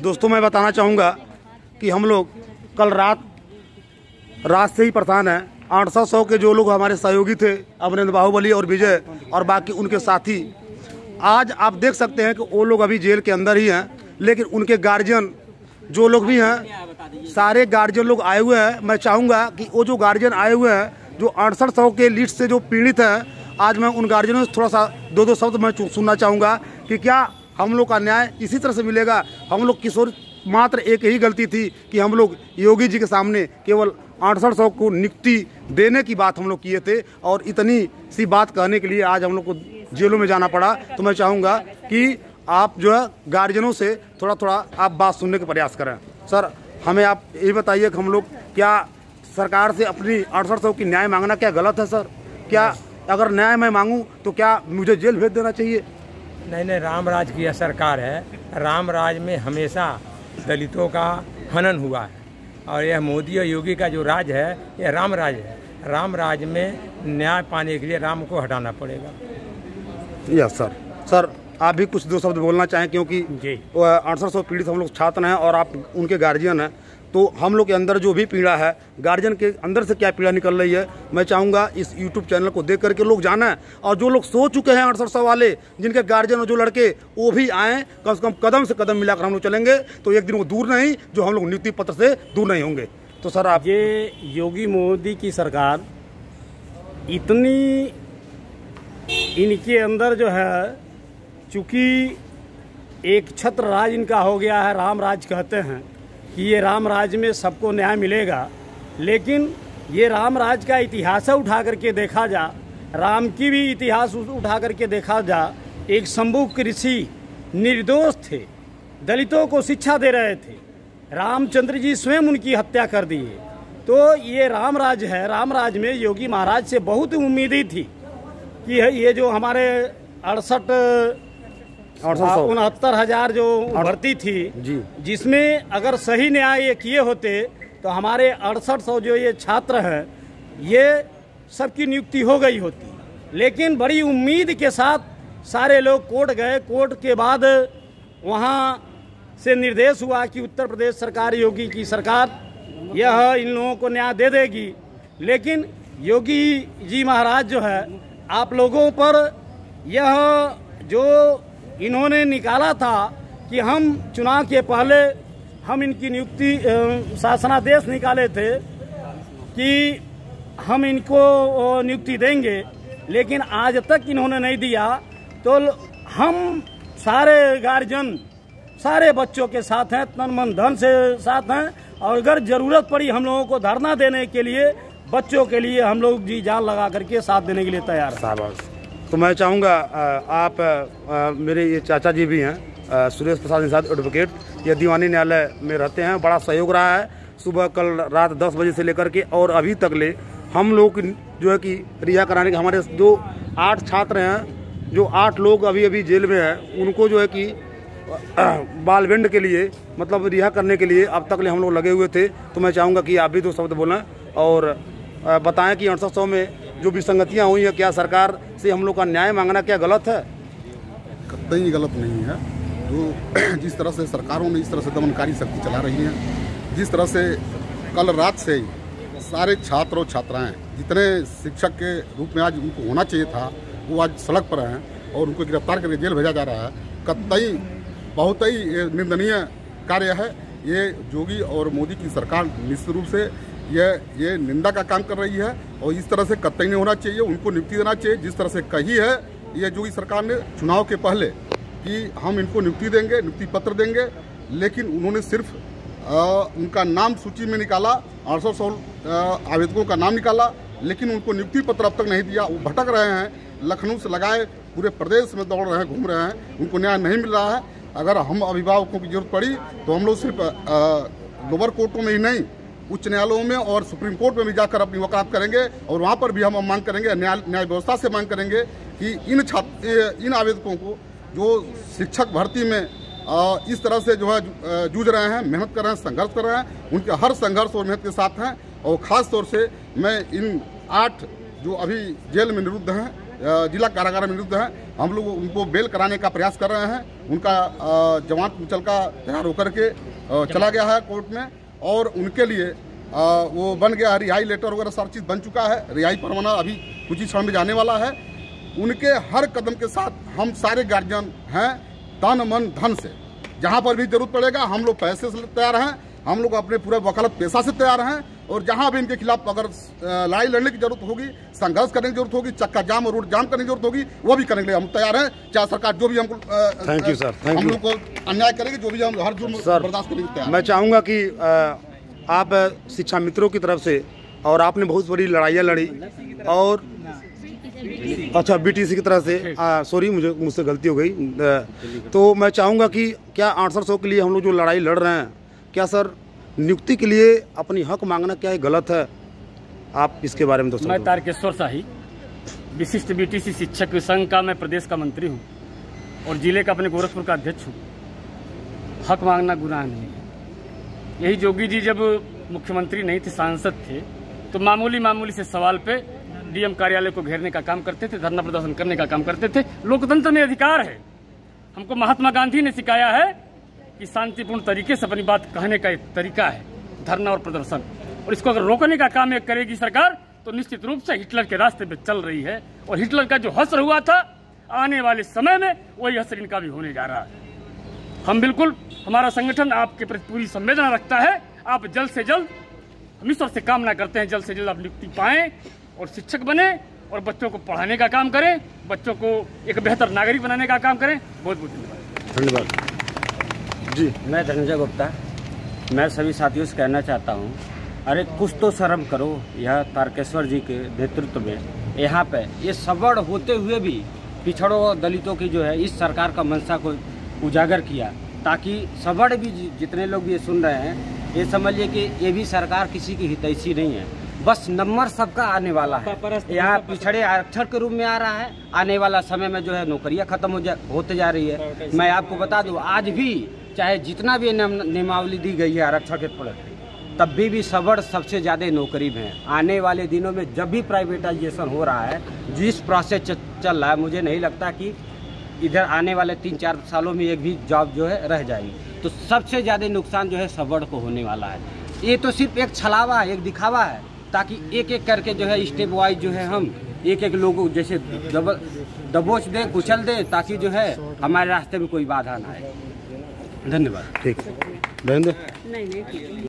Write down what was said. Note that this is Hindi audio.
दोस्तों मैं बताना चाहूँगा कि हम लोग कल रात से ही परेशान हैं। 800 के जो लोग हमारे सहयोगी थे, अमरेंद्र बाहुबली और विजय और बाकी उनके साथी, आज आप देख सकते हैं कि वो लोग अभी जेल के अंदर ही हैं, लेकिन उनके गार्जियन जो लोग भी हैं, सारे गार्जियन लोग आए हुए हैं। मैं चाहूँगा कि वो जो गार्जियन आए हुए हैं, जो 6800 के लिस्ट से जो पीड़ित हैं, आज मैं उन गार्जियनों से थोड़ा सा दो शब्द मैं सुनना चाहूँगा कि क्या हम लोग का न्याय इसी तरह से मिलेगा। हम लोग किशोर मात्र एक ही गलती थी कि हम लोग योगी जी के सामने केवल 6800 को नियुक्ति देने की बात हम लोग किए थे, और इतनी सी बात कहने के लिए आज हम लोग को जेलों में जाना पड़ा। तो मैं चाहूँगा कि आप जो है गार्जियनों से थोड़ा आप बात सुनने का प्रयास करें। सर, हमें आप ये बताइए कि हम लोग क्या सरकार से अपनी 6800 की न्याय मांगना क्या गलत है सर? क्या अगर न्याय मैं मांगूँ तो क्या मुझे जेल भेज देना चाहिए? नहीं, राम राज की यह सरकार है। राम राज में हमेशा दलितों का हनन हुआ है, और यह मोदी और योगी का जो राज है, यह राम राज है। राम राज में न्याय पाने के लिए राम को हटाना पड़ेगा। Yes sir. सर, आप भी कुछ दो शब्द बोलना चाहें, क्योंकि 800 पीड़ित हम लोग छात्र हैं और आप उनके गार्जियन हैं, तो हम लोग के अंदर जो भी पीड़ा है, गार्जियन के अंदर से क्या पीड़ा निकल रही है, मैं चाहूँगा इस यूट्यूब चैनल को देख करके लोग जाना है। और जो लोग सो चुके हैं 800 वाले, जिनके गार्जियन और जो लड़के, वो भी आएँ। कम से कम कदम से कदम मिलाकर हम लोग चलेंगे तो एक दिन वो दूर नहीं जो हम लोग नियुक्ति पत्र से दूर नहीं होंगे। तो सर, आप ये योगी मोदी की सरकार इतनी इनके अंदर जो है, चूँकि एक छत्र राज इनका हो गया है, राम राज कहते हैं कि ये राम राज में सबको न्याय मिलेगा, लेकिन ये राम राज का इतिहास उठा करके देखा जा, राम की भी इतिहास उठा करके देखा जा। एक शंभु ऋषि निर्दोष थे, दलितों को शिक्षा दे रहे थे, रामचंद्र जी स्वयं उनकी हत्या कर दिए। तो ये राम राज है। राम राज में योगी महाराज से बहुत उम्मीदें थी कि ये जो हमारे 69,000 जो भर्ती थी जी, जिसमें अगर सही न्याय ये किए होते तो हमारे 6800 जो ये छात्र हैं, ये सबकी नियुक्ति हो गई होती। लेकिन बड़ी उम्मीद के साथ सारे लोग कोर्ट गए। कोर्ट के बाद वहाँ से निर्देश हुआ कि उत्तर प्रदेश सरकार, योगी की सरकार, यह इन लोगों को न्याय दे देगी। लेकिन योगी जी महाराज जो है, आप लोगों पर यह जो इन्होंने निकाला था कि हम चुनाव के पहले हम इनकी नियुक्ति, शासनादेश निकाले थे कि हम इनको नियुक्ति देंगे, लेकिन आज तक इन्होंने नहीं दिया। तो हम सारे गार्जियन सारे बच्चों के साथ हैं, तन मन धन से साथ हैं, और अगर ज़रूरत पड़ी हम लोगों को धरना देने के लिए, बच्चों के लिए हम लोग जी जान लगा करके साथ देने के लिए तैयार हैं। तो मैं चाहूँगा आप मेरे ये चाचा जी भी हैं, सुरेश प्रसाद निषाद एडवोकेट, ये दीवानी न्यायालय में रहते हैं। बड़ा सहयोग रहा है सुबह कल रात 10 बजे से लेकर के और अभी तक ले हम लोग जो है कि रिहा कराने के, हमारे जो 8 छात्र हैं, जो 8 लोग अभी जेल में हैं, उनको जो है कि बालवेंड के लिए, मतलब रिहा करने के लिए अब तक ले हम लोग लगे हुए थे। तो मैं चाहूँगा कि आप भी 2 शब्द बोलें और बताएं कि 800 में जो विसंगतियाँ हुई हैं, क्या सरकार से हम लोग का न्याय मांगना क्या गलत है? कतई गलत नहीं है। जो जिस तरह से सरकारों ने इस तरह से दमनकारी शक्ति चला रही है, जिस तरह से कल रात से ही सारे छात्र और छात्राएं, जितने शिक्षक के रूप में आज उनको होना चाहिए था, वो आज सड़क पर हैं और उनको गिरफ्तार करके जेल भेजा जा रहा है। कतई बहुत ही निंदनीय कार्य है। ये योगी और मोदी की सरकार निश्चित रूप से ये निंदा का काम कर रही है, और इस तरह से कतई नहीं होना चाहिए। उनको नियुक्ति देना चाहिए, जिस तरह से कही है ये योगी सरकार ने चुनाव के पहले कि हम इनको नियुक्ति देंगे, नियुक्ति पत्र देंगे, लेकिन उन्होंने सिर्फ उनका नाम सूची में निकाला, 800 आवेदकों का नाम निकाला, लेकिन उनको नियुक्ति पत्र अब तक नहीं दिया। वो भटक रहे हैं, लखनऊ से लगाए पूरे प्रदेश में दौड़ रहे हैं, घूम रहे हैं, उनको न्याय नहीं मिल रहा है। अगर हम अभिभावकों की जरूरत पड़ी तो हम लोग सिर्फ लोअर कोर्टों में ही नहीं, उच्च न्यायालयों में और सुप्रीम कोर्ट में भी जाकर अपनी वकालत करेंगे, और वहाँ पर भी हम मांग करेंगे, न्याय व्यवस्था से मांग करेंगे कि इन आवेदकों को जो शिक्षक भर्ती में इस तरह से जो है जूझ रहे हैं, मेहनत कर रहे हैं, संघर्ष कर रहे हैं, उनके हर संघर्ष और मेहनत के साथ हैं। और ख़ास तौर से मैं इन 8 जो अभी जेल में निरुद्ध हैं, जिला कारागार में निरुद्ध हैं। हम लोग उनको बेल कराने का प्रयास कर रहे हैं। उनका जमानत मुचलका तैयार होकर के चला गया है कोर्ट में, और उनके लिए वो बन गया है, रिहाई लेटर वगैरह सारी चीज़ बन चुका है। रिहाई परवाना अभी कुछ ही क्षण में जाने वाला है। उनके हर कदम के साथ हम सारे गार्जियन हैं, तन मन धन से। जहाँ पर भी जरूरत पड़ेगा हम लोग पैसे से तैयार हैं, हम लोग अपने पूरे वकालत पेशा से तैयार हैं। और जहाँ भी इनके खिलाफ अगर लड़ाई लड़ने की जरूरत होगी, संघर्ष करने की जरूरत होगी, चक्का जाम और रोड जाम करने की जरूरत होगी, वो भी करने के लिए हम तैयार हैं। चाहे सरकार जो भी हमको थैंक यू सर, थैंक हम यू। लोग को अन्याय करेगी, जो भी हम हर जुर्म बर्दाश्त करने की तैयार। मैं चाहूँगा कि आप शिक्षा मित्रों की तरफ से, और आपने बहुत बड़ी लड़ाइयाँ लड़ी, और अच्छा बीटीसी की तरफ से, सॉरी मुझसे गलती हो गई। तो मैं चाहूँगा कि क्या 6800 के लिए हम लोग जो लड़ाई लड़ रहे हैं, क्या सर नियुक्ति के लिए अपनी हक मांगना क्या है गलत है? आप इसके बारे में दोस्तों। मैं तारकेश्वर शाही, विशिष्ट बीटीसी शिक्षक संघ का मैं प्रदेश का मंत्री हूँ और जिले का अपने गोरखपुर का अध्यक्ष हूँ। हक मांगना गुनाह नहीं है। यही जोगी जी जब मुख्यमंत्री नहीं थे, सांसद थे, तो मामूली से सवाल पे डीएम कार्यालय को घेरने का काम करते थे, धरना प्रदर्शन करने का काम करते थे। लोकतंत्र में अधिकार है। हमको महात्मा गांधी ने सिखाया है कि शांतिपूर्ण तरीके से अपनी बात कहने का एक तरीका है धरना और प्रदर्शन, और इसको अगर रोकने का काम एक करेगी सरकार तो निश्चित रूप से हिटलर के रास्ते पे चल रही है। और हिटलर का जो हश्र हुआ था, आने वाले समय में वही हश्र इनका भी होने जा रहा है। हम बिल्कुल, हमारा संगठन आपके प्रति पूरी संवेदना रखता है। आप जल्द से जल्द, हम ईश्वर से कामना करते हैं, जल्द से जल्द आप नियुक्ति पाएं और शिक्षक बने और बच्चों को पढ़ाने का काम करें, बच्चों को एक बेहतर नागरिक बनाने का काम करें। बहुत बहुत धन्यवाद। धन्यवाद जी। मैं धनंजय गुप्ता, मैं सभी साथियों से कहना चाहता हूं, अरे कुछ तो शर्म करो। यह तारकेश्वर जी के नेतृत्व में यहाँ पे ये सबड़ होते हुए भी पिछड़ों और दलितों की जो है इस सरकार का मंशा को उजागर किया, ताकि सबड़ भी जितने लोग ये सुन रहे हैं ये समझिए कि ये भी सरकार किसी की हितैषी नहीं है। बस नंबर सबका आने वाला है। यहाँ पिछड़े आरक्षण के रूप में आ रहा है। आने वाला समय में जो है नौकरियां खत्म होते जा रही है। मैं आपको बता दूं, आज भी चाहे जितना भी नियमावली दी गई है आरक्षण के प्रति, तब भी सबड़ सबसे ज़्यादा नौकरी में है। आने वाले दिनों में जब भी प्राइवेटाइजेशन हो रहा है, जिस प्रोसेस चल रहा है, मुझे नहीं लगता कि इधर आने वाले 3-4 सालों में एक भी जॉब जो है रह जाएगी। तो सबसे ज़्यादा नुकसान जो है सबड़ को होने वाला है। ये तो सिर्फ एक छलावा है, एक दिखावा है, ताकि एक एक करके जो है स्टेप वाइज जो है हम एक एक लोगों जैसे दबोच दें, कुचल दें, ताकि जो है हमारे रास्ते में कोई बाधा ना आए। धन्यवाद। ठीक, नहीं